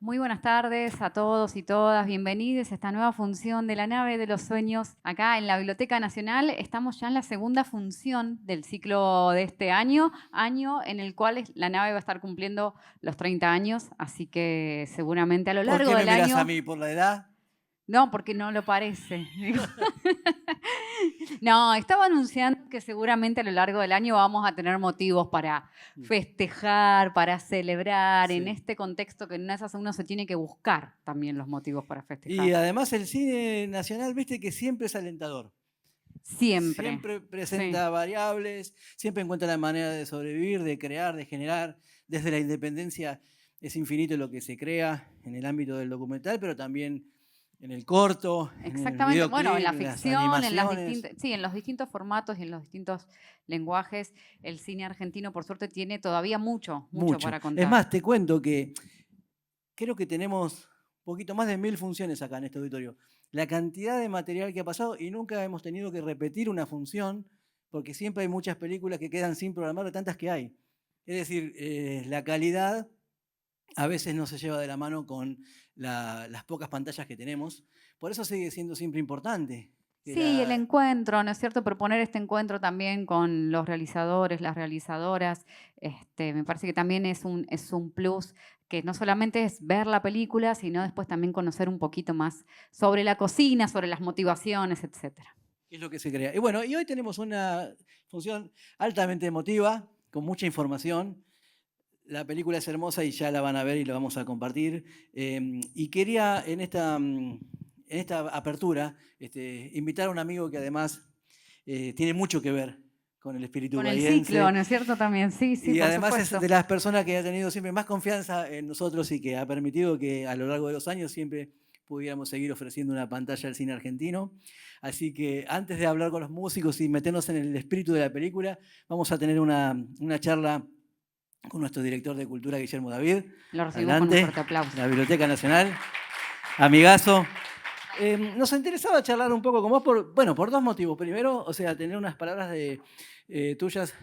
Muy buenas tardes a todos y todas. Bienvenidos a esta nueva función de la nave de los sueños acá en la Biblioteca Nacional. Estamos ya en la segunda función del ciclo de este año en el cual la nave va a estar cumpliendo los 30 años, así que seguramente a lo ¿Por largo qué me del mirás a año... mí? ¿Por la edad? No, porque no lo parece. No, estaba anunciando que seguramente a lo largo del año vamos a tener motivos para festejar, para celebrar, en Sí. este contexto que en esas uno se tiene que buscar también los motivos para Y festejar. además el cine nacional, viste que siempre es alentador. Siempre, Siempre sí. presenta variables, siempre encuentra la manera de sobrevivir, de crear, de generar. Desde la independencia es infinito lo que se crea en el ámbito del documental, pero también en el corto, en el Exactamente. Bueno, en videoclip, la en las ficción, en las animaciones. distintas, sí, en los distintos formatos y en los distintos lenguajes, el cine argentino, por suerte, tiene todavía mucho, mucho Mucho. para Es contar. más, te cuento que creo que tenemos un poquito más de 1000 funciones acá en este auditorio. La cantidad de material que ha pasado y nunca hemos tenido que repetir una función porque siempre hay muchas películas que quedan sin programar de tantas que hay. Es decir, la calidad a veces no se lleva de la mano con las pocas pantallas que tenemos. Por eso sigue siendo siempre importante. Que Sí, el la, encuentro, ¿no es cierto? Proponer este encuentro también con los realizadores, las realizadoras, me parece que también es un plus, que no solamente es ver la película, sino después también conocer un poquito más sobre la cocina, sobre las motivaciones, etcétera. es lo que se crea. Y bueno, y hoy tenemos una función altamente emotiva, con mucha información. La película es hermosa y ya la van a ver y la vamos a compartir. Y quería en esta apertura invitar a un amigo que además tiene mucho que ver con el espíritu Con el ciclo, bahiense ¿no es cierto? También, sí, sí, y por además es supuesto. de las personas que ha tenido siempre más confianza en nosotros y que ha permitido que a lo largo de los años siempre pudiéramos seguir ofreciendo una pantalla al cine argentino. Así que antes de hablar con los músicos y meternos en el espíritu de la película, vamos a tener una charla con nuestro director de Cultura, Guillermo David. Lo recibimos con un Adelante, fuerte aplauso. la Biblioteca Nacional. Amigazo. Nos interesaba charlar un poco con vos por dos motivos. Primero, o sea, tener unas palabras tuyas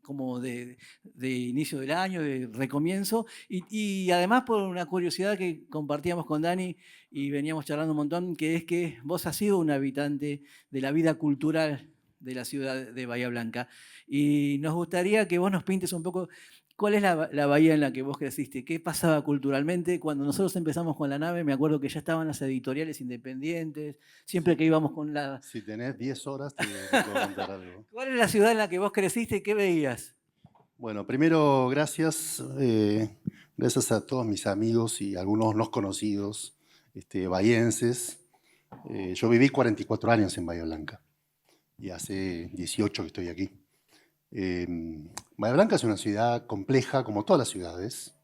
como de inicio del año, de recomienzo, y además por una curiosidad que compartíamos con Dani y veníamos charlando un montón, que es que vos has sido un habitante de la vida cultural de la ciudad de Bahía Blanca. Y nos gustaría que vos nos pintes un poco cuál es la bahía en la que vos creciste, qué pasaba culturalmente. Cuando nosotros empezamos con la nave, me acuerdo que ya estaban las editoriales independientes, siempre Sí. que íbamos con la... Si tenés 10 horas, te puedo contar algo. ¿Cuál es la ciudad en la que vos creciste y qué veías? Bueno, primero, gracias. Gracias a todos mis amigos y algunos no conocidos, bahienses. Yo viví 44 años en Bahía Blanca y hace 18 que estoy aquí. Eh, Bahía Blanca es una ciudad compleja, como todas las ciudades,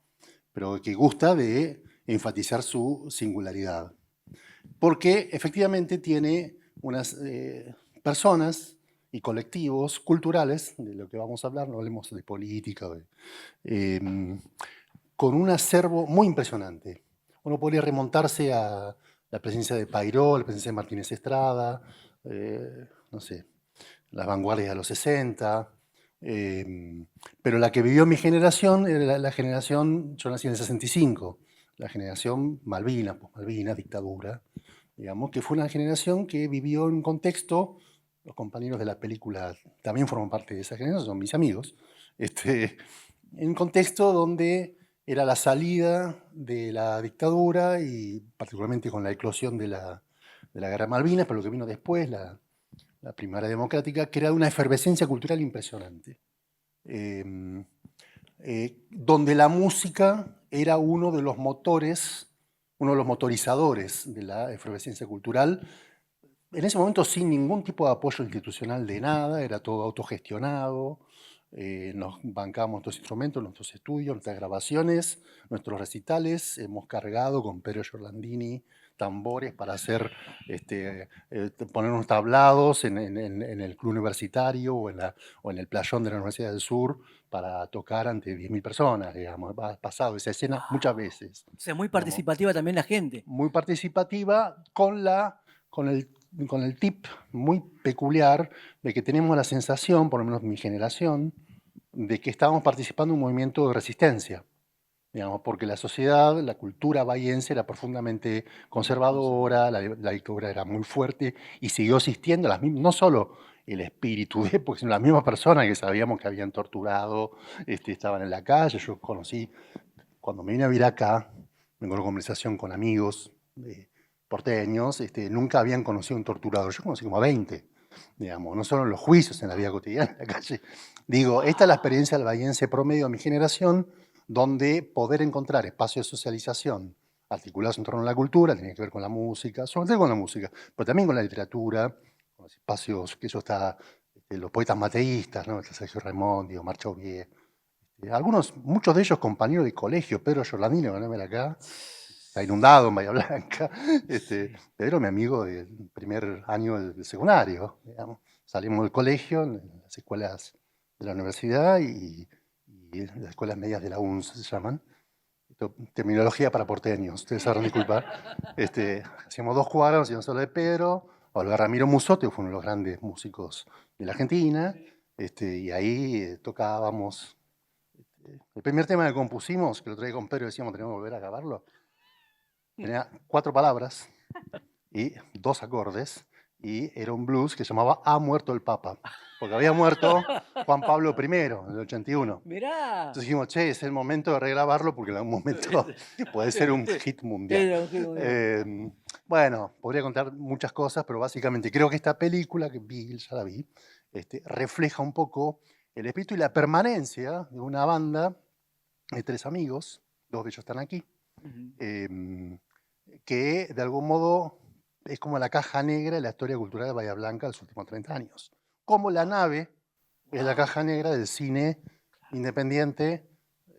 pero que gusta de enfatizar su singularidad. Porque efectivamente tiene unas personas y colectivos culturales, de lo que vamos a hablar, no hablemos de política, eh, con un acervo muy impresionante. Uno podría remontarse a la presencia de Pairó, la presencia de Martínez Estrada, no sé, las vanguardias de los 60, pero la que vivió mi generación era la generación, yo nací en el 65, la generación Malvinas, pues Malvinas, dictadura, digamos, que fue una generación que vivió en un contexto, los compañeros de la película también forman parte de esa generación, son mis amigos, en un contexto donde era la salida de la dictadura y particularmente con la eclosión de la guerra Malvinas, pero lo que vino después, la primaria democrática, que era una efervescencia cultural impresionante. Donde la música era uno de los motores, uno de los motorizadores de la efervescencia cultural. En ese momento sin ningún tipo de apoyo institucional de nada, era todo autogestionado, nos bancamos nuestros instrumentos, nuestros estudios, nuestras grabaciones, nuestros recitales, hemos cargado con Pedro Giorlandini tambores para hacer, poner unos tablados en el club universitario o en el playón de la Universidad del Sur para tocar ante 10.000 personas, digamos. Ha pasado esa escena muchas veces. O sea, muy Digamos. participativa también la gente. Muy participativa con el tip muy peculiar de que tenemos la sensación, por lo menos mi generación, de que estábamos participando en un movimiento de resistencia. digamos, porque la sociedad, la cultura bahiense era profundamente conservadora, la dictadura era muy fuerte y siguió existiendo, no solo el espíritu de época, sino las mismas personas que sabíamos que habían torturado, estaban en la calle. Yo conocí, cuando me vine a vivir acá, vengo en conversación con amigos porteños, nunca habían conocido un torturador. Yo conocí como a 20, digamos, no solo en los juicios, en la vida cotidiana, en la calle. Digo, esta es la experiencia del bahiense promedio de mi generación, donde poder encontrar espacios de socialización articulados en torno a la cultura, tiene que ver con la música, sobre todo con la música, pero también con la literatura, con los espacios que eso está, los poetas mateístas, ¿no? Está Sergio Raimondi, Omar Chauvier, muchos de ellos compañeros de colegio. Pedro Giordandino, que no me acá, está inundado en Bahía Blanca. Pedro, mi amigo del primer año del secundario, digamos. Salimos del colegio, en las escuelas de la universidad y las escuelas medias de la UNS se llaman. Terminología para porteños, ustedes sabrán disculpar. Hacíamos 2 cuadras, hacíamos solo de Pedro, o Ramiro Musotti, fue uno de los grandes músicos de la Argentina, y ahí tocábamos. El primer tema que compusimos, que lo traía con Pedro y decíamos tenemos que volver a grabarlo, tenía 4 palabras y 2 acordes, y era un blues que se llamaba Ha muerto el Papa, porque había muerto Juan Pablo I en el 81. Mirá. Entonces dijimos, che, es el momento de regrabarlo porque en algún momento puede ser un hit mundial. Bueno, podría contar muchas cosas, pero básicamente creo que esta película, que vi, ya la vi, refleja un poco el espíritu y la permanencia de una banda de 3 amigos, 2 de ellos están aquí, que de algún modo es como la caja negra de la historia cultural de Bahía Blanca de los últimos 30 años. Como La Nave es la caja negra del cine independiente.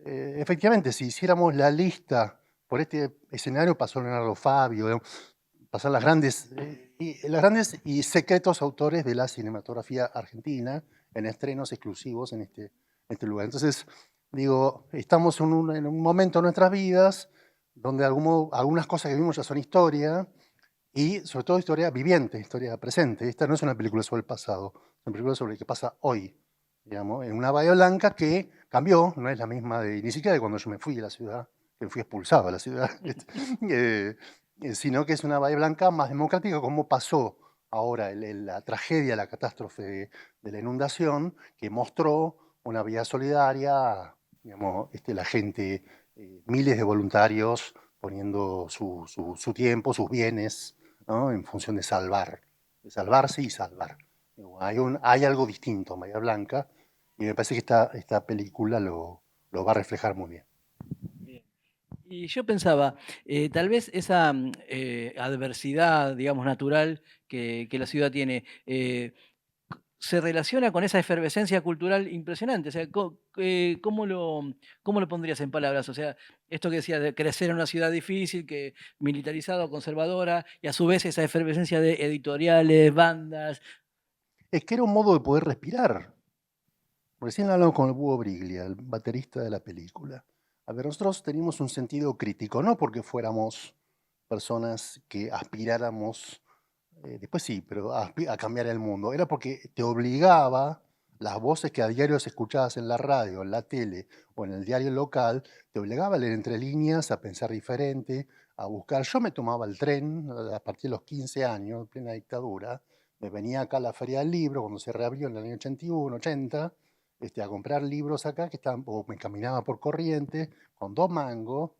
Efectivamente, si hiciéramos la lista por este escenario, pasó Leonardo Fabio, pasan las grandes y secretos autores de la cinematografía argentina en estrenos exclusivos en este lugar. Entonces, digo, estamos en un momento de nuestras vidas donde algunas cosas que vimos ya son historia, y sobre todo historia viviente, historia presente. Esta no es una película sobre el pasado, es una película sobre lo que pasa hoy, digamos, en una Bahía Blanca que cambió, no es la misma ni siquiera de cuando yo me fui de la ciudad, que me fui expulsado de la ciudad, sino que es una Bahía Blanca más democrática, como pasó ahora la tragedia, la catástrofe de la inundación, que mostró una vía solidaria, digamos, la gente, miles de voluntarios poniendo su tiempo, sus bienes, ¿no? En función de salvarse y salvar. Hay algo distinto en Bahía Blanca, y me parece que esta película lo va a reflejar muy bien. Y yo pensaba, tal vez esa adversidad, digamos, natural que la ciudad tiene, se relaciona con esa efervescencia cultural impresionante. O sea, ¿cómo lo pondrías en palabras? O sea, esto que decías de crecer en una ciudad difícil, que militarizada, conservadora, y a su vez esa efervescencia de editoriales, bandas. Es que era un modo de poder respirar. Recién hablamos con el Búho Briglia, el baterista de la película. A ver, nosotros teníamos un sentido crítico, no porque fuéramos personas que aspiráramos, después sí, pero a cambiar el mundo. Era porque te obligaba, las voces que a diario escuchabas en la radio, en la tele o en el diario local, te obligaba a leer entre líneas, a pensar diferente, a buscar. Yo me tomaba el tren a partir de los 15 años, en plena dictadura. Me venía acá a la Feria del Libro, cuando se reabrió en el año 81, 80, a comprar libros acá, o me caminaba por Corrientes con 2 mangos,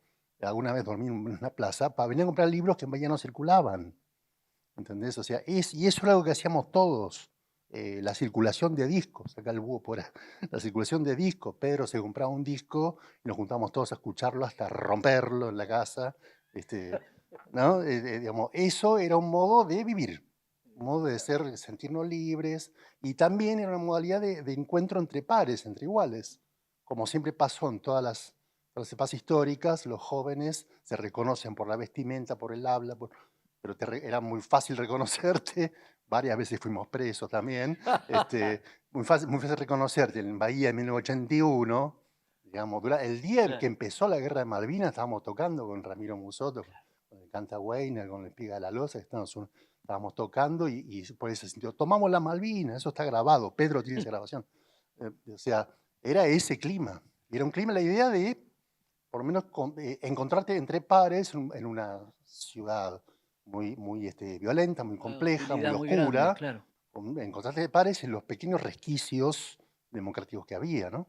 alguna vez dormí en una plaza, para venir a comprar libros que en Bahía no circulaban. ¿Entendés? O sea, y eso era algo que hacíamos todos. La circulación de discos, acá el Búho por ahí, la circulación de discos. Pedro se compraba un disco y nos juntábamos todos a escucharlo hasta romperlo en la casa. ¿No? Digamos, eso era un modo de vivir, un modo de sentirnos libres, y también era una modalidad de encuentro entre pares, entre iguales. Como siempre pasó en todas las etapas históricas, los jóvenes se reconocen por la vestimenta, por el habla, pero era muy fácil reconocerte. Varias veces fuimos presos también. Muy fácil reconocerte en Bahía en 1981. Digamos, el día en que empezó la guerra de Malvinas, estábamos tocando con Ramiro Musoto, con el Canta Weiner, con el Espiga de la Loza, estábamos tocando, y por ese sentido, tomamos la Malvinas, eso está grabado, Pedro tiene esa grabación. O sea, era ese clima. Era un clima, la idea de por lo menos encontrarte entre pares en una ciudad muy, muy violenta, muy compleja, muy Hostilidad muy grande, oscura, claro. encontrarte pares en los pequeños resquicios democráticos que había, ¿no?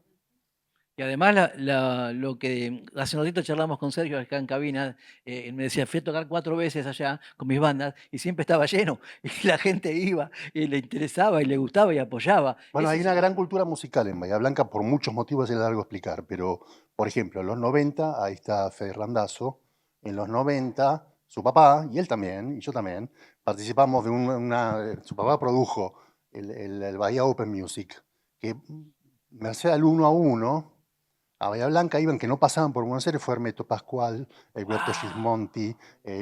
Y además lo que hace un ratito charlamos con Sergio acá en cabina, él me decía, fui a tocar 4 veces allá con mis bandas y siempre estaba lleno y la gente iba y le interesaba y le gustaba y apoyaba. Bueno, Ese hay es una el- gran cultura musical en Bahía Blanca por muchos motivos, es largo explicar, pero, por ejemplo, en los 90, ahí está Fede Randazzo, en los 90, su papá, y él también, y yo también, participamos de su papá produjo el Bahía Open Music, que merced al 1 a 1, a Bahía Blanca iban que no pasaban por Buenos Aires, fue Hermeto Pascual, Alberto Gismonti,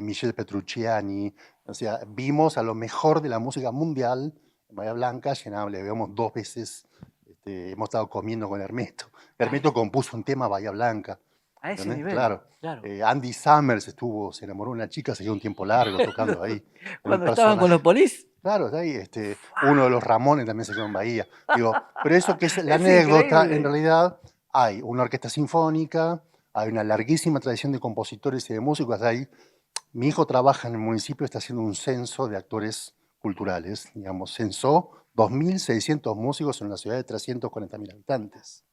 Michel Petrucciani, o sea, vimos a lo mejor de la música mundial en Bahía Blanca, llenable, habíamos 2 veces, hemos estado comiendo con Hermeto. Hermeto compuso un tema Bahía Blanca, A ese ¿entendés? nivel, Claro. claro. Andy Summers se enamoró de una chica, se quedó un tiempo largo tocando ahí. Era un Cuando estaban con los personaje. polis, Claro, está ahí, uno de los Ramones también se quedó en Bahía. Digo, pero eso que es la es anécdota, en increíble. realidad hay una orquesta sinfónica, hay una larguísima tradición de compositores y de músicos. Ahí, mi hijo trabaja en el municipio, está haciendo un censo de actores culturales, digamos, censó 2.600 músicos en una ciudad de 340.000 habitantes.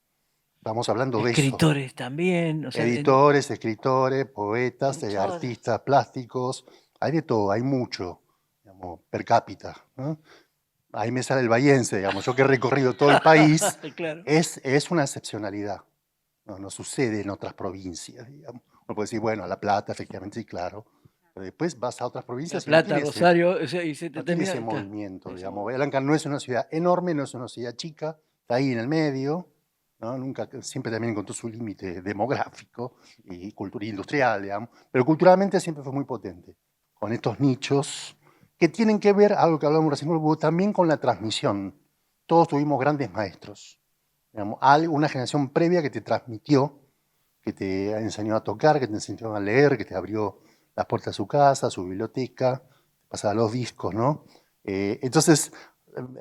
Estamos hablando de eso. Escritores también, o sea, Editores, escritores, poetas, pintores. artistas plásticos, hay de todo, hay mucho, digamos, per cápita, ¿no? Ahí me sale el bahiense, digamos, yo que he recorrido todo el país, Claro. es una excepcionalidad, no sucede en otras provincias, digamos. Uno puede decir, bueno, La Plata, efectivamente, sí, claro, pero después vas a otras La provincias y no Plata, tiene ese, Rosario, o sea, y se te no tiene termina. ese Claro, movimiento, ese digamos. movimiento. Bahía Blanca no es una ciudad enorme, no es una ciudad chica, está ahí en el medio, ¿no? Nunca, siempre también encontró su límite demográfico y cultura industrial, digamos, pero culturalmente siempre fue muy potente, con estos nichos que tienen que ver, algo que hablamos recién, también con la transmisión. Todos tuvimos grandes maestros, digamos, una generación previa que te transmitió, que te enseñó a tocar, que te enseñó a leer, que te abrió las puertas de su casa, su biblioteca, pasaba los discos, ¿no? Entonces,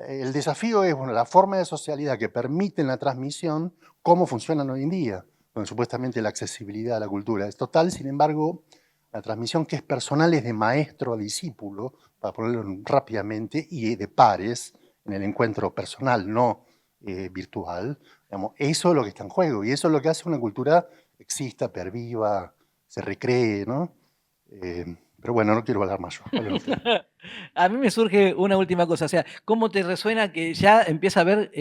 el desafío es, bueno, la forma de socialidad que permite la transmisión, cómo funcionan hoy en día, donde supuestamente la accesibilidad a la cultura es total, sin embargo, la transmisión que es personal es de maestro a discípulo, para ponerlo rápidamente, y de pares, en el encuentro personal, no virtual. Digamos, eso es lo que está en juego, y eso es lo que hace una cultura exista, perviva, se recree, ¿no? Pero bueno, no quiero hablar más yo. Hablen ustedes. A mí me surge una última cosa, o sea, ¿cómo te resuena que ya empieza a haber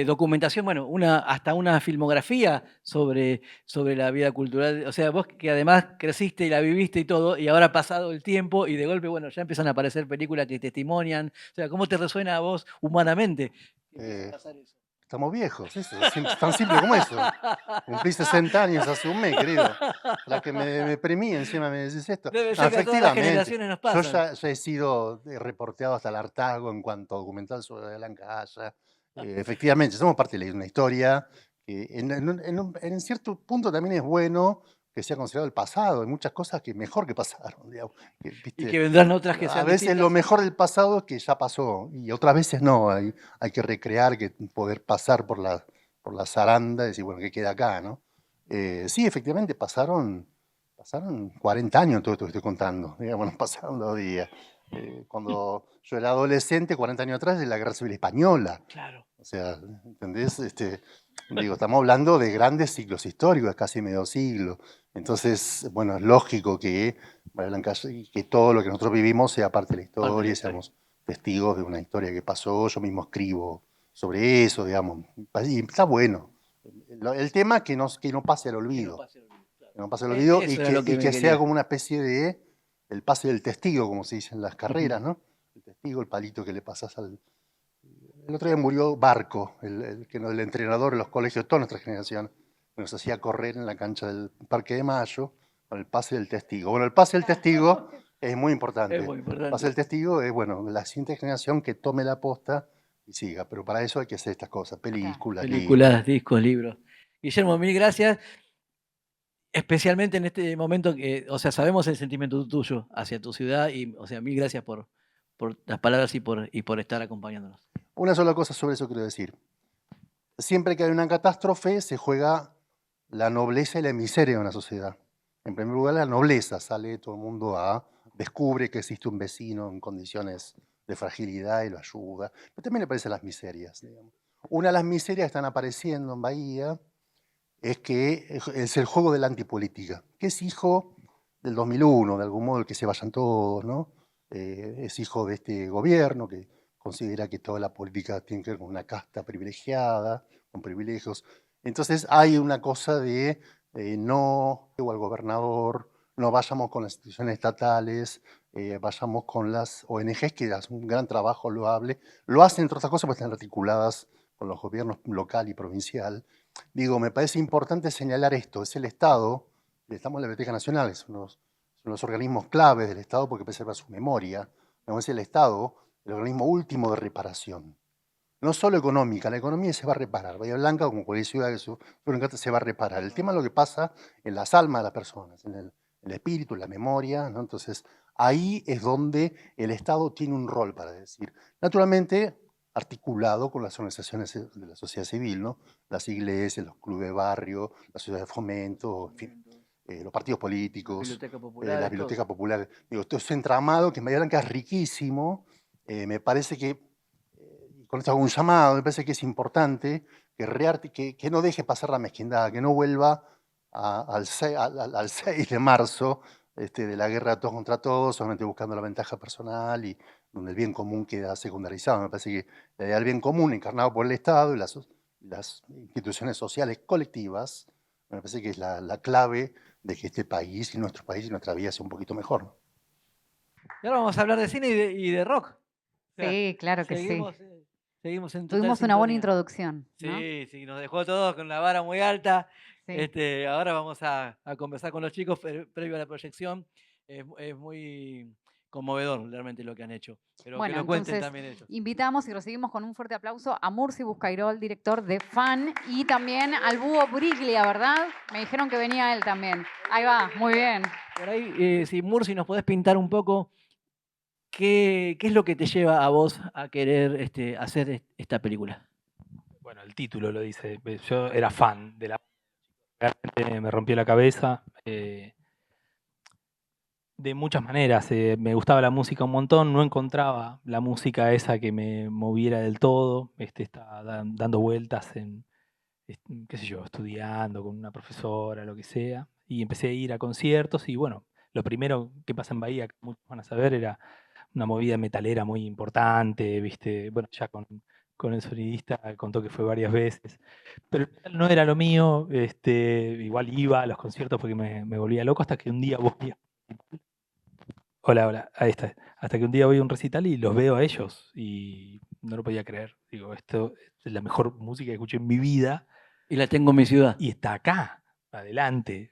documentación, bueno, hasta una filmografía sobre la vida cultural? O sea, vos que además creciste y la viviste y todo, y ahora ha pasado el tiempo y de golpe, bueno, ya empiezan a aparecer películas que testimonian. O sea, ¿cómo te resuena a vos humanamente que empiece a Eh, pasar eso? Estamos viejos, eso, es tan simple como eso. Cumplí 60 años hace un mes, querido. La que me deprimí, encima me decís esto. Debe No, ser que a todas las efectivamente, generaciones nos yo pasan. ya he sido reporteado hasta el hartazgo en cuanto a documental sobre Blanca Haya. Efectivamente, somos parte de una historia que en cierto punto también es bueno que sea considerado el pasado. Hay muchas cosas que mejor que pasaron, digamos, Y ¿viste? que vendrán otras que A sean veces lo distintas. mejor del pasado es que ya pasó y otras veces no. Hay que recrear, que poder pasar por la zaranda y decir, bueno, ¿qué queda acá, no? Sí, efectivamente, pasaron 40 años todo esto que estoy contando, digamos, no pasaron 2 días. Cuando yo era adolescente, 40 años atrás, de la Guerra Civil Española. Claro. O sea, ¿entendés? Digo, estamos hablando de grandes siglos históricos, casi medio siglo. Entonces, bueno, es lógico que Bahía Blanca y que todo lo que nosotros vivimos sea parte de la Parte de la historia y historia. seamos testigos de una historia que pasó. Yo mismo escribo sobre eso, digamos. Y está bueno. El tema es que no pase al Que no olvido. pase el olvido, claro. Que no pase al olvido Eso era lo que y me que sea quería. como una especie de el pase del testigo, como se dice en las carreras, ¿no? El testigo, el palito que le pasas al... El otro día murió Barco, el entrenador de los colegios de toda nuestra generación, que nos hacía correr en la cancha del Parque de Mayo con el pase del testigo. Bueno, el pase del testigo es muy importante. Es muy El pase importante. del testigo es, bueno, la siguiente generación que tome la posta y siga, pero para eso hay que hacer estas cosas, películas, libros. Películas, discos, libros. Guillermo, mil gracias. Especialmente en este momento que, o sea, sabemos el sentimiento tuyo hacia tu ciudad y, o sea, mil gracias por las palabras y por estar acompañándonos. Una sola cosa sobre eso quiero decir. Siempre que hay una catástrofe se juega la nobleza y la miseria de una sociedad. En primer lugar, la nobleza, sale todo el mundo descubre que existe un vecino en condiciones de fragilidad y lo ayuda, pero también aparecen las miserias, digamos. Una de las miserias que están apareciendo en Bahía es que es el juego de la antipolítica, que es hijo del 2001, de algún modo el que se vayan todos, ¿no? Es hijo de este gobierno que considera que toda la política tiene que ver con una casta privilegiada, con privilegios. Entonces hay una cosa de no al gobernador, no vayamos con las instituciones estatales, vayamos con las ONGs que hacen un gran trabajo loable, lo hacen entre otras cosas porque están articuladas con los gobiernos local y provincial. Digo, me parece importante señalar esto, es el Estado, estamos en la Biblioteca Nacional, son los organismos claves del Estado porque preserva su memoria, no es el Estado, el organismo último de reparación. No solo económica, la economía se va a reparar. Bahía Blanca, como cualquier ciudad que se va a reparar. El tema es lo que pasa en las almas de las personas, en el espíritu, en la memoria, ¿no? Entonces, ahí es donde el Estado tiene un rol para decir. Naturalmente, articulado con las organizaciones de la sociedad civil, ¿no? Las iglesias, los clubes de barrio, las ciudades de fomento, en fin, los partidos políticos, las bibliotecas populares. Digo, todo ese entramado que en Bahía Blanca es riquísimo. Me parece que con esto hago un llamado, me parece que es importante que no deje pasar la mezquindad, que no vuelva al 6 de marzo de la guerra de todos contra todos, solamente buscando la ventaja personal y donde el bien común queda secundarizado. Me parece que la idea del bien común encarnado por el Estado y las instituciones sociales colectivas, me parece que es la clave de que este país y nuestro país y nuestra vida sea un poquito mejor. Y ahora vamos a hablar de cine y de rock. O sea, Sí, claro que sí. Seguimos en total Tuvimos una buena sintonía. introducción, ¿no? Sí, sí, nos dejó todos con la vara muy alta. Sí. Ahora vamos a conversar con los chicos previo a la proyección. Es muy conmovedor realmente lo que han hecho. Pero Bueno, que lo cuenten entonces también ellos. invitamos y recibimos con un fuerte aplauso a Mursi Buscairol, director de Fan, y también al Búho Briglia, ¿verdad? Me dijeron que venía él también. Ahí va, muy bien. Por ahí, si Mursi nos podés pintar un poco qué es lo que te lleva a vos a querer hacer esta película. Bueno, el título lo dice. Yo era fan de la... Realmente me rompió la cabeza. De muchas maneras. Me gustaba la música un montón. No encontraba la música esa que me moviera del todo. Estaba dando vueltas qué sé yo, estudiando con una profesora, lo que sea. Y empecé a ir a conciertos y bueno, lo primero que pasa en Bahía, que muchos van a saber, era una movida metalera muy importante, ¿viste? Bueno, ya con el sonidista contó que fue varias veces, pero el metal no era lo mío, igual iba a los conciertos porque me volvía loco hasta que un día voy a... Hola, hola, ahí está. Hasta que un día voy a un recital y los veo a ellos y no lo podía creer. Digo, esto es la mejor música que escuché en mi vida Y la tengo en mi ciudad. y está acá, adelante.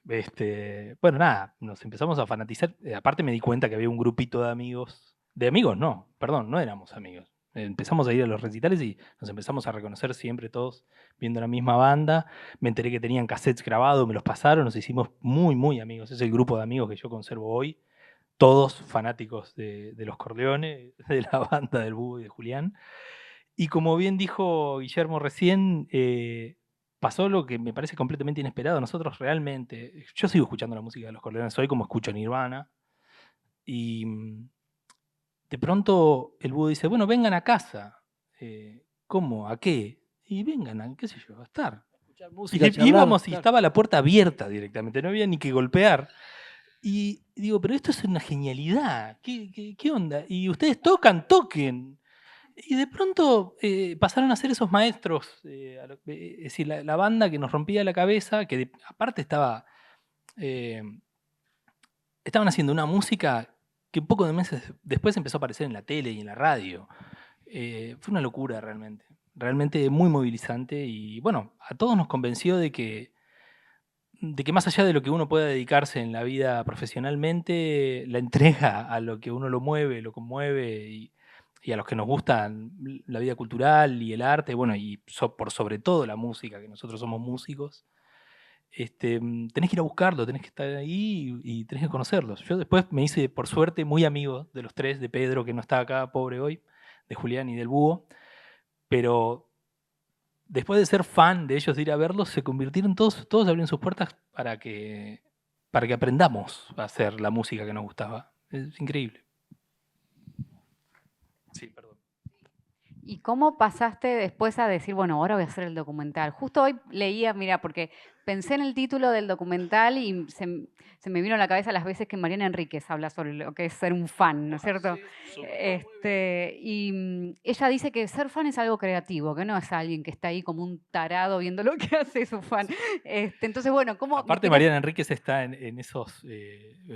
Bueno, nada, nos empezamos a fanatizar. Aparte me di cuenta que había un grupito de amigos no, perdón, no éramos amigos. Empezamos a ir a los recitales y nos empezamos a reconocer siempre todos viendo la misma banda. Me enteré que tenían cassettes grabados, me los pasaron, nos hicimos muy, muy amigos. Es el grupo de amigos que yo conservo hoy. Todos fanáticos de los Corleones, de la banda del Búho y de Julián. Y como bien dijo Guillermo recién, pasó lo que me parece completamente inesperado. Nosotros realmente, yo sigo escuchando la música de los Corleones hoy como escucho Nirvana, y de pronto el Búho dice, bueno, vengan a casa. ¿Cómo? ¿A qué? Y vengan, qué sé yo, a estar. Escuchar música, Y charlar, íbamos y claro. estaba la puerta abierta directamente, no había ni que golpear. Y digo, pero esto es una genialidad, ¿qué onda? Y ustedes toquen. Y de pronto pasaron a ser esos maestros, es decir, la banda que nos rompía la cabeza, que aparte estaban haciendo una música que pocos de meses después empezó a aparecer en la tele y en la radio. Fue una locura realmente muy movilizante y bueno, a todos nos convenció de que más allá de lo que uno pueda dedicarse en la vida profesionalmente, la entrega a lo que uno lo mueve, lo conmueve y a los que nos gusta la vida cultural y el arte, bueno, y por sobre todo la música, que nosotros somos músicos, tenés que ir a buscarlo, tenés que estar ahí y tenés que conocerlos. Yo después me hice, por suerte, muy amigo de los tres, de Pedro, que no está acá, pobre hoy, de Julián y del Búho, pero después de ser fan de ellos, de ir a verlos, se convirtieron todos abrieron sus puertas para que aprendamos a hacer la música que nos gustaba. Es increíble. Sí, perdón. ¿Y cómo pasaste después a decir, bueno, ahora voy a hacer el documental? Justo hoy leía, mira, porque pensé en el título del documental y se me vino a la cabeza las veces que Mariana Enríquez habla sobre lo que es ser un fan, ¿no es cierto? Ella dice que ser fan es algo creativo, que no es alguien que está ahí como un tarado viendo lo que hace su fan. Entonces, bueno, ¿cómo? Aparte, Mariana Enríquez está en esos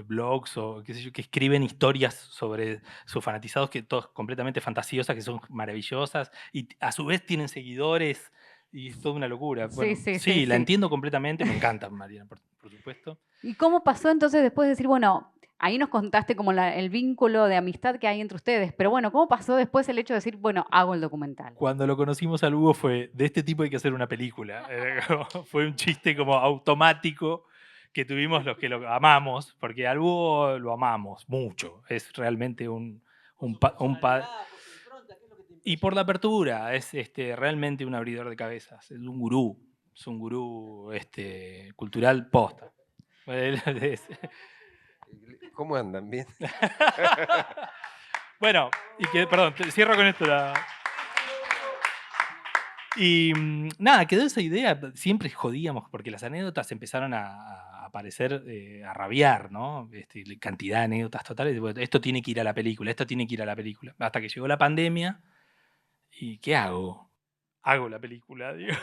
blogs o qué sé yo, que escriben historias sobre sus fanatizados, que todas completamente fantasiosas, que son maravillosas, y a su vez tienen seguidores, y es toda una locura. Bueno, sí, la entiendo completamente, me encanta Mariana, por supuesto. ¿Y cómo pasó entonces después de decir, bueno, ahí nos contaste como el vínculo de amistad que hay entre ustedes, pero bueno, ¿cómo pasó después el hecho de decir, bueno, hago el documental? Cuando lo conocimos al Hugo fue, de este tipo hay que hacer una película. Fue un chiste como automático que tuvimos los que lo amamos, porque al Hugo lo amamos mucho. Es realmente un padre. Y por la apertura, es realmente un abridor de cabezas, es un gurú cultural posta. ¿Cómo andan? ¿Bien? Bueno, perdón, cierro con esto. Y nada, quedó esa idea, siempre jodíamos, porque las anécdotas empezaron a aparecer, a rabiar, ¿no? Cantidad de anécdotas totales, bueno, esto tiene que ir a la película, esto tiene que ir a la película. Hasta que llegó la pandemia, ¿y qué hago? Hago la película, digo.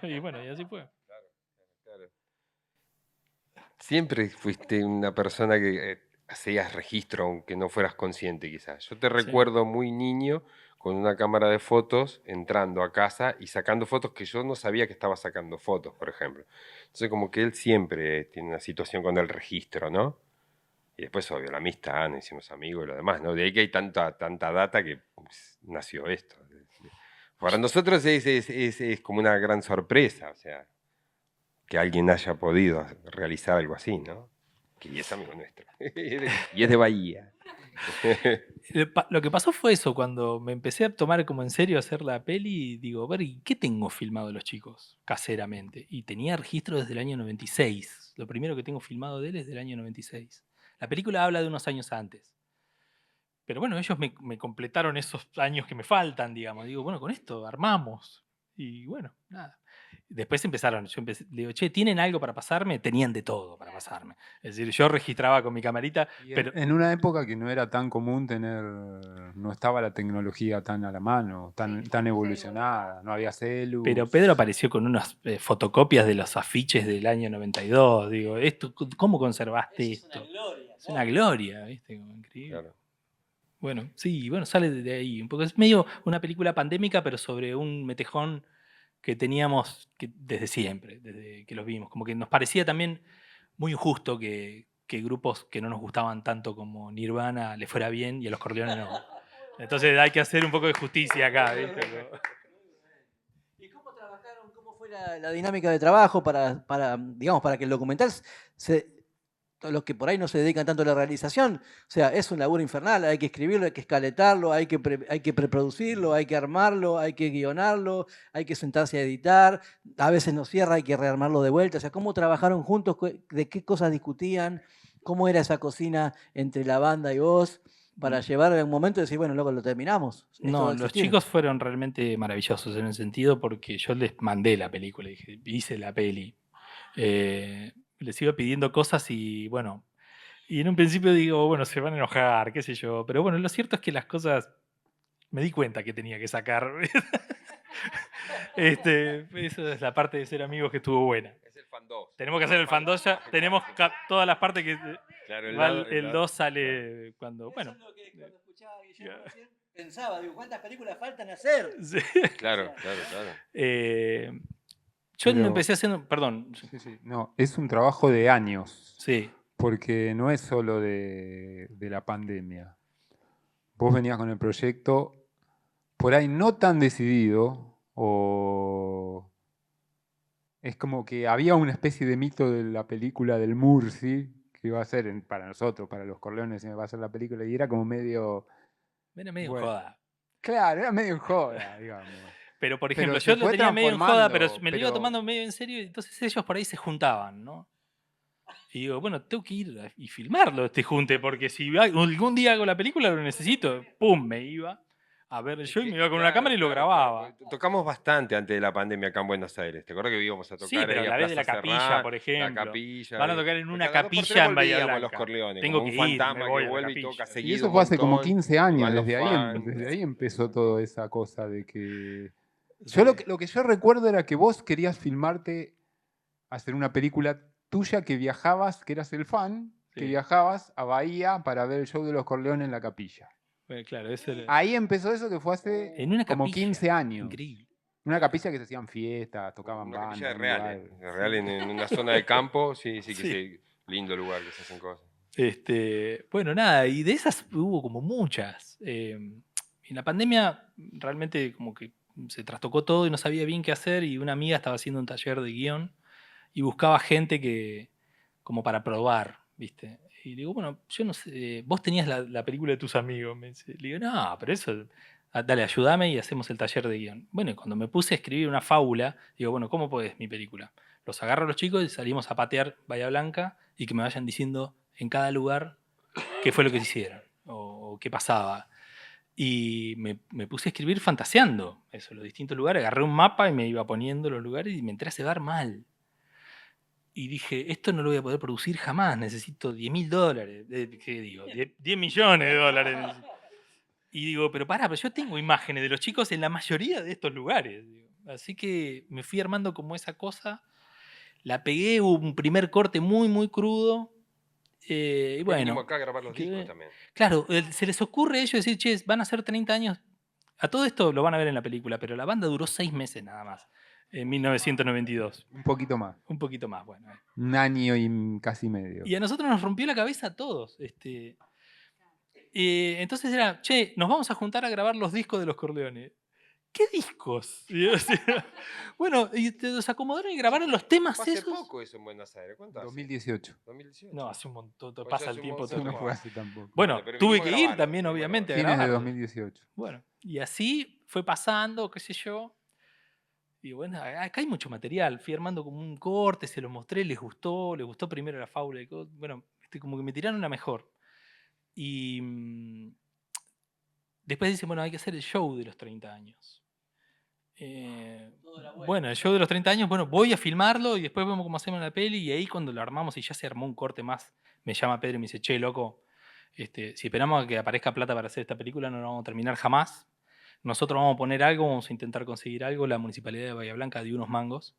Y bueno, y así fue. Claro. Siempre fuiste una persona que hacías registro, aunque no fueras consciente quizás. Yo te recuerdo muy niño con una cámara de fotos entrando a casa y sacando fotos que yo no sabía que estaba sacando fotos, por ejemplo. Entonces como que él siempre tiene una situación con el registro, ¿no? Y después, obvio, la amistad, nos hicimos amigos y lo demás, ¿no? De ahí que hay tanta data que nació esto. Para nosotros es como una gran sorpresa, o sea, que alguien haya podido realizar algo así, ¿no? Que es amigo nuestro. Y es de Bahía. Lo que pasó fue eso, cuando me empecé a tomar como en serio hacer la peli, digo, a ver, ¿y qué tengo filmado de los chicos caseramente? Y tenía registro desde el año 96. Lo primero que tengo filmado de él es del año 96. La película habla de unos años antes. Pero bueno, ellos me completaron esos años que me faltan, digamos. Digo, bueno, con esto armamos. Y bueno, nada. Después empezaron, le digo, che, ¿tienen algo para pasarme? Tenían de todo para pasarme. Es decir, yo registraba con mi camarita, pero... En una época que no era tan común no estaba la tecnología tan a la mano, tan evolucionada, no había celu. Pero Pedro apareció con unas fotocopias de los afiches del año 92. Digo, ¿cómo conservaste esto? Es una gloria, ¿viste? Como increíble. Claro. Bueno, sí, bueno, sale de ahí. Un poco, es medio una película pandémica, pero sobre un metejón que teníamos desde siempre, desde que los vimos. Como que nos parecía también muy injusto que grupos que no nos gustaban tanto como Nirvana le fuera bien y a los Corleones no. Entonces hay que hacer un poco de justicia acá, ¿viste? ¿Y cómo trabajaron? ¿Cómo fue la dinámica de trabajo para que el documental los que por ahí no se dedican tanto a la realización, o sea, es un laburo infernal, hay que escribirlo, hay que escaletarlo, hay que preproducirlo, hay que armarlo, hay que guionarlo, hay que sentarse a editar, a veces nos cierra, hay que rearmarlo de vuelta, o sea, ¿cómo trabajaron juntos? ¿De qué cosas discutían? ¿Cómo era esa cocina entre la banda y vos? Para llevar en un momento y decir, bueno, luego lo terminamos. No, los chicos fueron realmente maravillosos en el sentido porque yo les mandé la película, hice la peli. Les iba pidiendo cosas y bueno, y en un principio digo, bueno, se van a enojar, qué sé yo, pero bueno, lo cierto es que las cosas, me di cuenta que tenía que sacar. Esa es la parte de ser amigos que estuvo buena. Es el fan 2. Tenemos que hacer el fan 2 ya, tenemos todas las partes que... Claro, el 2 sale cuando, bueno. Eso es lo que cuando escuchaba a Guillermo recién pensaba, digo, ¿cuántas películas faltan hacer? Sí. Claro. Yo no empecé haciendo, perdón. Sí. No, es un trabajo de años. Sí. Porque no es solo de la pandemia. Vos venías con el proyecto por ahí no tan decidido, o es como que había una especie de mito de la película del Murci, que iba a ser para nosotros, para los Corleones, va a ser la película, y era como medio... Era medio joda. Claro, era medio joda, digamos. Pero, por Pero ejemplo, se yo lo fue tenía medio en joda, pero transformando, me lo iba pero- tomando medio en serio, y entonces ellos por ahí se juntaban, ¿no? Y digo, bueno, tengo que ir y filmarlo este junte, porque si algún día hago la película lo necesito. ¡Pum! Me iba a ver el show y me iba con una cámara y lo grababa. porque tocamos bastante antes de la pandemia acá en Buenos Aires. ¿Te acuerdas que íbamos a Sí, tocar pero ahí a la vez de Plaza la capilla, Serrán? por La ejemplo. capilla. Van a tocar en una cada 2 por 3 capilla en Bahía volvíamos a Blanca. Los Corleones, Tengo como un que ir, me fantasma voy que a la vuelve y capilla. toca Y seguido eso un fue hace como montón, 15 y años, van los fans. desde ahí empezó toda esa cosa de que... Sí. Yo lo que yo recuerdo era que vos querías filmarte, hacer una película tuya que viajabas, que eras el fan, que Sí. viajabas a Bahía para ver el show de los Corleones en la capilla. Bueno, claro, ese era- Ahí empezó eso que fue hace en una como capilla. 15 años. Increíble. Una capilla que se hacían fiestas, tocaban Una capilla bandas. de un reales. lugar. De real en una zona de campo, sí, que Sí. sí. Lindo lugar que se hacen cosas. Bueno, nada, y de esas hubo como muchas. En la pandemia realmente como que se trastocó todo y no sabía bien qué hacer, y una amiga estaba haciendo un taller de guión y buscaba gente que como para probar, ¿viste? Y le digo, bueno, yo no sé, vos tenías la película de tus amigos. Me dice. Le digo, no, pero eso, dale, ayúdame y hacemos el taller de guión. Bueno, y cuando me puse a escribir una fábula, digo, bueno, ¿cómo podés mi película? Los agarro a los chicos y salimos a patear Bahía Blanca y que me vayan diciendo en cada lugar qué fue lo que hicieron o qué pasaba. Y me puse a escribir fantaseando eso, los distintos lugares. Agarré un mapa y me iba poniendo los lugares y me entré a cebar mal. Y dije, esto no lo voy a poder producir jamás, necesito $10.000. ¿Qué digo? 10 millones de dólares. Y digo, pero yo tengo imágenes de los chicos en la mayoría de estos lugares. Digo. Así que me fui armando como esa cosa. La pegué, hubo un primer corte muy, muy crudo. Y Después vinimos bueno, acá a grabar los quedé- discos también. claro, se les ocurre a ellos decir, che, van a ser 30 años. A todo esto lo van a ver en la película, pero la banda duró 6 meses nada más, en 1992. Un poquito más. Un poquito más, bueno. Un año y casi medio. Y a nosotros nos rompió la cabeza a todos. Entonces era, che, nos vamos a juntar a grabar los discos de los Corleones. ¿Qué discos? Y yo decía, bueno, y los acomodaron y grabaron los temas Fue hace esos. poco eso en Buenos Aires. ¿Cuánto hace? 2018. 2018. No, hace un montón, Pues pasa ya el hace un tiempo. montón. todo. No fue así tampoco. Bueno, Pero tuve vinimos que a ir grabarlo, también, vinimos a obviamente, a Fines de grabarlo. 2018. Bueno, y así fue pasando, qué sé yo. Y bueno, acá hay mucho material. Fui armando como un corte, se los mostré, les gustó primero la fábula. Bueno, como que me tiraron una mejor. Y después dicen, bueno, hay que hacer el show de los 30 años. Bueno, el show de los 30 años, bueno, voy a filmarlo y después vemos cómo hacemos la peli. Y ahí cuando lo armamos y ya se armó un corte más, me llama Pedro y me dice, che, loco, si esperamos a que aparezca plata para hacer esta película, no la vamos a terminar jamás. Nosotros vamos a poner algo, vamos a intentar conseguir algo. La Municipalidad de Bahía Blanca dio unos mangos.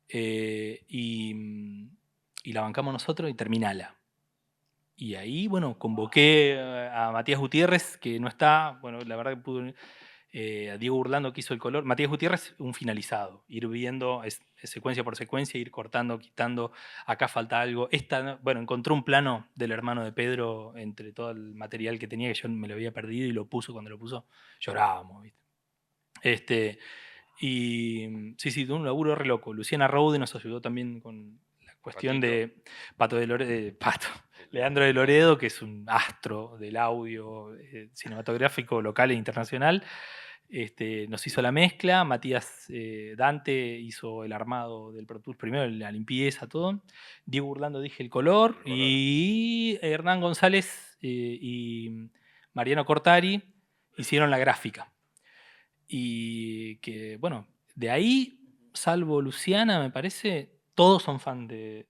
Y la bancamos nosotros y terminala. Y ahí, bueno, convoqué a Matías Gutiérrez, que no está, bueno, la verdad que pudo, a Diego Burlando, que hizo el color. Matías Gutiérrez, un finalizado, ir viendo secuencia por secuencia, ir cortando, quitando, acá falta algo. Bueno, encontró un plano del hermano de Pedro entre todo el material que tenía, que yo me lo había perdido, y lo puso. Cuando lo puso, llorábamos, ¿viste? Y sí, de un laburo re loco. Luciana Raude nos ayudó también con la cuestión de Leandro de Loredo, que es un astro del audio cinematográfico local e internacional. Nos hizo la mezcla. Matías Dante hizo el armado del Pro Tools primero, la limpieza, todo. Diego Burlando dije el color. Y Hernán González y Mariano Cortari hicieron la gráfica. Y que, bueno, de ahí, salvo Luciana, me parece, todos son fan de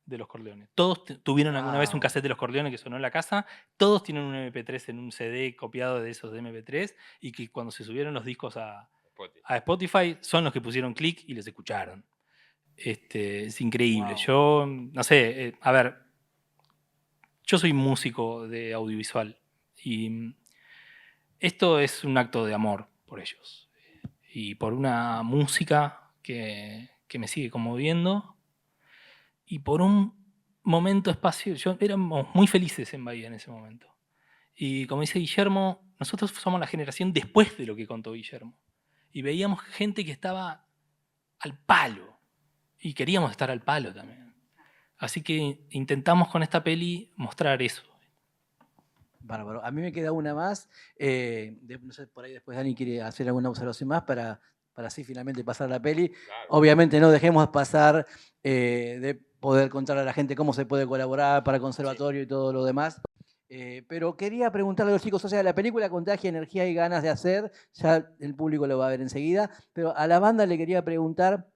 los Corleones. Todos tuvieron alguna vez un cassette de los Corleones que sonó en la casa. Todos tienen un MP3 en un CD copiado de esos de MP3. Y que cuando se subieron los discos a Spotify, son los que pusieron clic y les escucharon. Es increíble. Wow. Yo, no sé, a ver, yo soy músico de audiovisual. Y esto es un acto de amor por ellos. Y por una música que me sigue conmoviendo. Y por un momento, espacio, éramos muy felices en Bahía en ese momento. Y como dice Guillermo, nosotros somos la generación después de lo que contó Guillermo. Y veíamos gente que estaba al palo. Y queríamos estar al palo también. Así que intentamos con esta peli mostrar eso. Bárbaro. A mí me queda una más. No sé, por ahí después Dani quiere hacer alguna observación más para así finalmente pasar la peli. Claro. Obviamente no dejemos pasar de poder contarle a la gente cómo se puede colaborar para el conservatorio y todo lo demás. Pero quería preguntarle a los chicos, o sea, la película contagia energía y ganas de hacer, ya el público lo va a ver enseguida, pero a la banda le quería preguntar,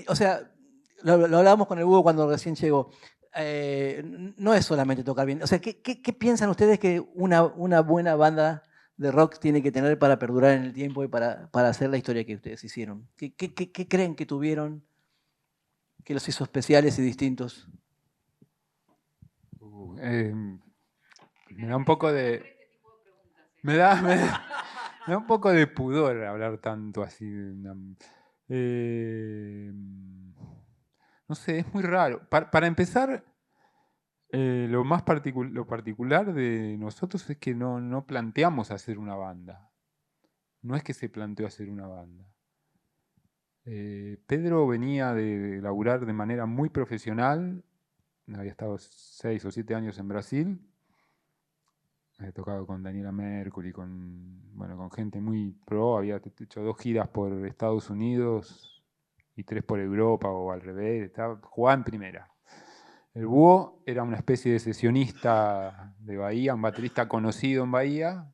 o sea, lo hablábamos con el Búho cuando recién llegó, no es solamente tocar bien, o sea, ¿qué piensan ustedes que una buena banda de rock tiene que tener para perdurar en el tiempo y para hacer la historia que ustedes hicieron? ¿Qué creen que tuvieron que los hizo especiales y distintos? Me da un poco de... Me da un poco de pudor hablar tanto así. No sé, es muy raro. Para empezar, lo más lo particular de nosotros es que no planteamos hacer una banda. No es que se planteó hacer una banda. Pedro venía de laburar de manera muy profesional. Había estado 6 o 7 años en Brasil. Había tocado con Daniela Mercury, con gente muy pro. Había hecho 2 giras por Estados Unidos y 3 por Europa o al revés. Jugaba en primera. El Búho era una especie de sesionista de Bahía, un baterista conocido en Bahía,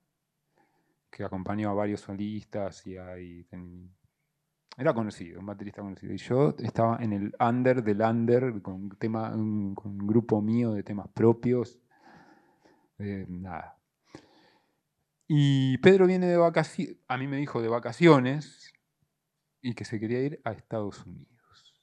que acompañó a varios solistas era conocido, un baterista conocido. Y yo estaba en el under del under, con un grupo mío de temas propios. Nada. Y Pedro viene de vacaciones, a mí me dijo de vacaciones, y que se quería ir a Estados Unidos.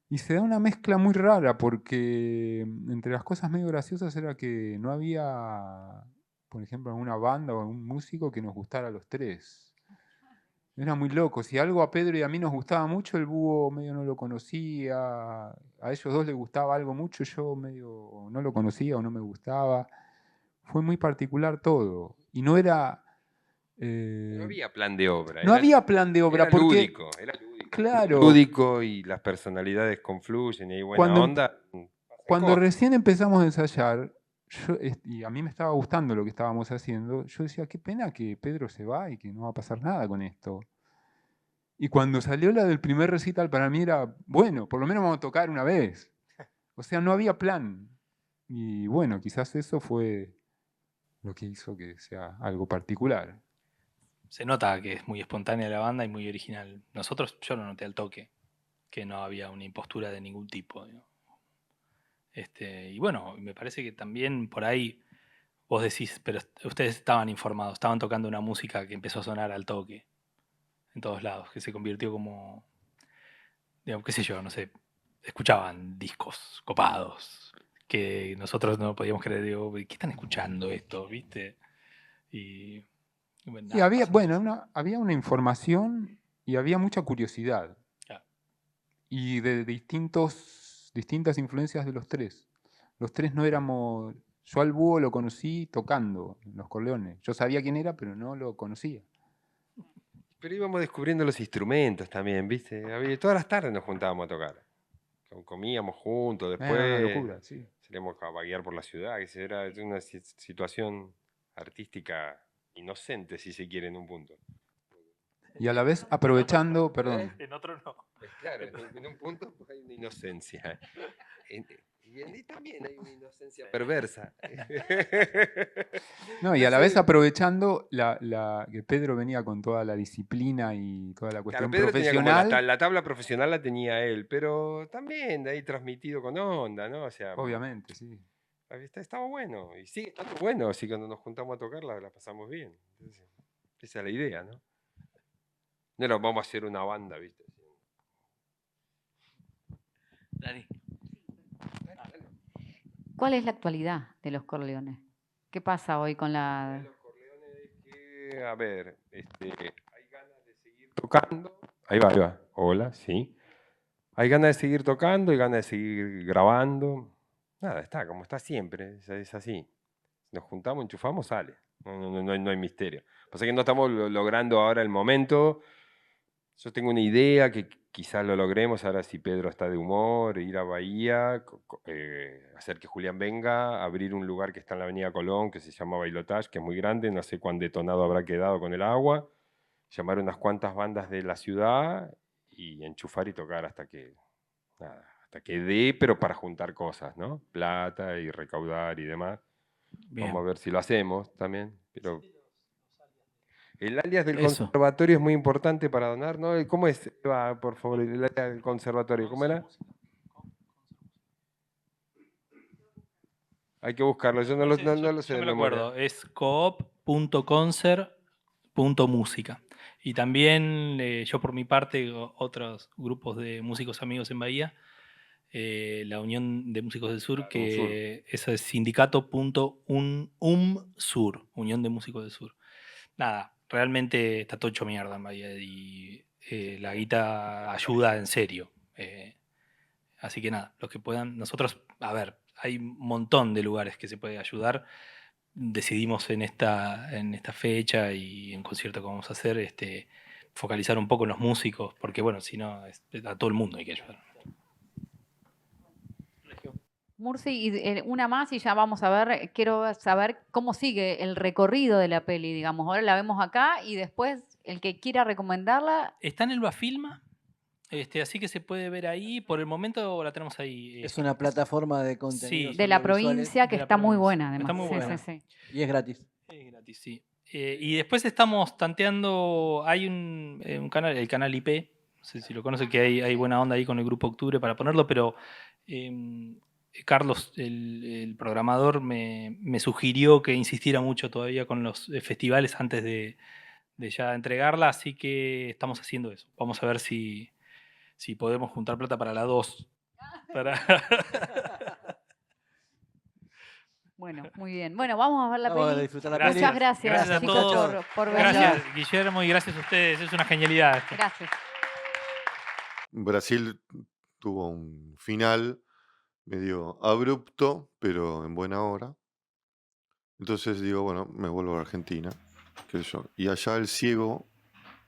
Y se da una mezcla muy rara, porque entre las cosas medio graciosas era que no había, por ejemplo, alguna banda o algún músico que nos gustara a los 3. Era muy loco. Si algo a Pedro y a mí nos gustaba mucho, el Búho medio no lo conocía. A ellos 2 les gustaba algo mucho, yo medio no lo conocía o no me gustaba. Fue muy particular todo. Y no era... No había plan de obra. No había plan de obra era porque... lúdico, era lúdico. Claro. Lúdico y las personalidades confluyen y hay buena onda. Cuando recién empezamos a ensayar, y a mí me estaba gustando lo que estábamos haciendo, yo decía, qué pena que Pedro se va y que no va a pasar nada con esto. Y cuando salió la del primer recital, para mí era, bueno, por lo menos vamos a tocar una vez. O sea, no había plan. Y bueno, quizás eso fue lo que hizo que sea algo particular. Se nota que es muy espontánea la banda y muy original. Yo lo noté al toque, que no había una impostura de ningún tipo. ¿No? Y bueno, me parece que también por ahí vos decís, pero ustedes estaban informados, estaban tocando una música que empezó a sonar al toque en todos lados, que se convirtió como, digamos, qué sé yo, no sé, escuchaban discos copados, que nosotros no podíamos creer, digo, ¿qué están escuchando esto? ¿Viste? Y bueno, Sí, había una información y había mucha curiosidad. Claro. Y de distintas influencias de los 3. Los 3 no éramos... Yo al Búho lo conocí tocando en Los Corleones. Yo sabía quién era, pero no lo conocía. Pero íbamos descubriendo los instrumentos también, ¿viste? Todas las tardes nos juntábamos a tocar. Comíamos juntos, después Era una locura, sí. salíamos a vaguear por la ciudad. Que era una situación artística inocente, si se quiere, en un punto. Y a la vez aprovechando, perdón. En otro no. Claro, en un punto hay una inocencia. Y en él también hay una inocencia perversa. No, y a la vez aprovechando que Pedro venía con toda la disciplina y toda la cuestión Pedro profesional. Tenía como la tabla profesional la tenía él, pero también de ahí transmitido con onda, ¿no? O sea, obviamente, sí. Estaba bueno, y sigue estando bueno, así cuando nos juntamos a tocar la pasamos bien. Entonces, esa es la idea, ¿no? No nos vamos a hacer una banda, ¿viste? Dani. ¿Cuál es la actualidad de Los Corleones? ¿Qué pasa hoy con la...? Los Corleones es que, a ver, hay ganas de seguir tocando. Ahí va. Hola, sí. Hay ganas de seguir tocando, hay ganas de seguir grabando. Nada, está como está siempre, es así. Nos juntamos, enchufamos, sale. No hay misterio. Pasa que no estamos logrando ahora el momento. Yo tengo una idea que quizás lo logremos ahora si Pedro está de humor, ir a Bahía, hacer que Julián venga, abrir un lugar que está en la Avenida Colón, que se llama Bailotage, que es muy grande, no sé cuán detonado habrá quedado con el agua, llamar unas cuantas bandas de la ciudad y enchufar y tocar hasta que dé, pero para juntar cosas, ¿no? Plata y recaudar y demás. Bien. Vamos a ver si lo hacemos también, pero... El alias del Eso. conservatorio es muy importante para donar, ¿no? ¿Cómo es, Eva, por favor, el alias del conservatorio? ¿Cómo era? Hay que buscarlo, yo no lo sé Yo de me lo memoria. acuerdo, es coop.concert.música. Y también yo por mi parte, otros grupos de músicos amigos en Bahía, la Unión de Músicos del Sur, que eso es sindicato.umsur, Unión de Músicos del Sur. Nada, realmente está todo hecho mierda en Bahía y la guita ayuda en serio. Así que nada, los que puedan, nosotros, a ver, hay un montón de lugares que se puede ayudar. Decidimos en esta fecha y en concierto que vamos a hacer, focalizar un poco en los músicos, porque bueno, si no, a todo el mundo hay que ayudar. Mursi, y una más y ya vamos a ver, quiero saber cómo sigue el recorrido de la peli, digamos. Ahora la vemos acá y después el que quiera recomendarla. Está en el Bafilma, así que se puede ver ahí. Por el momento la tenemos ahí. Es una plataforma de contenidos Sí, De la audiovisuales provincia que de la está muy provincia. buena, además. Está muy Sí, buena. sí, sí. y es gratis. Es gratis, sí. Y después estamos tanteando, hay un canal, el canal IP, no sé si lo conocen, que hay buena onda ahí con el Grupo Octubre para ponerlo, pero Carlos, el programador, me sugirió que insistiera mucho todavía con los festivales antes de ya entregarla, así que estamos haciendo eso. Vamos a ver si podemos juntar plata para la 2. Bueno, muy bien. Bueno, vamos a ver la Vamos a peli. disfrutar la Gracias. peli. Muchas gracias, Gracias a chicos, todos. por venir. Gracias, Guillermo, y gracias a ustedes. Es una genialidad esto. Gracias. Brasil tuvo un final medio abrupto, pero en buena hora. Entonces digo, bueno, me vuelvo a Argentina, qué sé yo. Y allá el ciego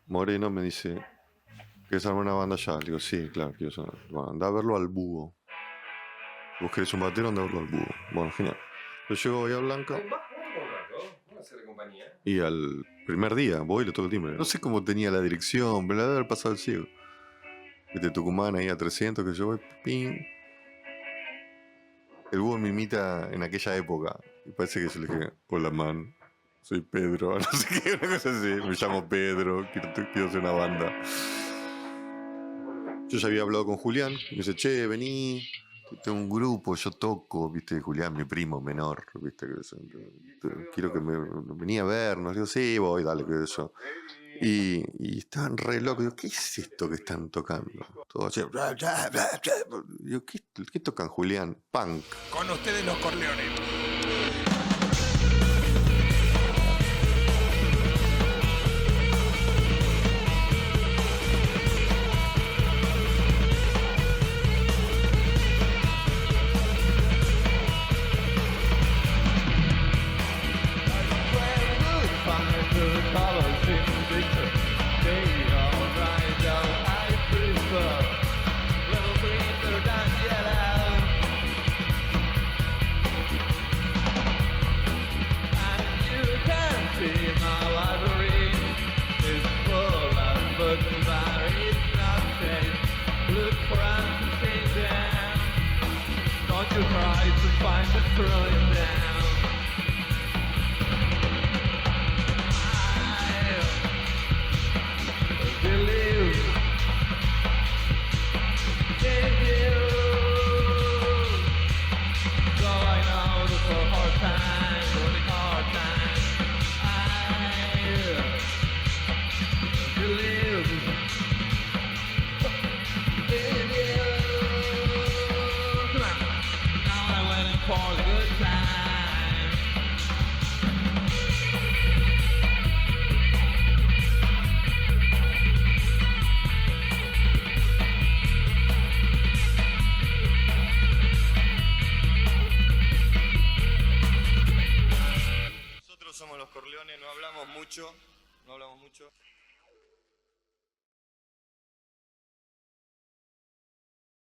Moreno me dice, ¿querés armar una banda allá? Le digo, sí, claro, quiero hacer. Bueno, anda a verlo al Búho. ¿Vos querés un batero? Anda a verlo al Búho. Bueno, genial. Yo llego a Bahía Blanca y al primer día voy y le toco el timbre. No sé cómo tenía la dirección, pero la debe haber pasado el ciego. De Tucumán ahí a 300, que yo voy, ping. El Búho me imita en aquella época. Y parece que yo le dije, hola man, soy Pedro, no sé qué, una cosa así. Me llamo Pedro, quiero hacer una banda. Yo ya había hablado con Julián, y me dice, che, vení, tengo un grupo, yo toco, viste, Julián, mi primo menor, viste, quiero que me venía a vernos. Le digo, sí, voy, dale, que eso. Y estaban re locos. Digo, ¿qué es esto que están tocando? Todo así. Digo, ¿qué tocan, Julián? Punk. Con ustedes los Corleones. Somos los Corleones, no hablamos mucho.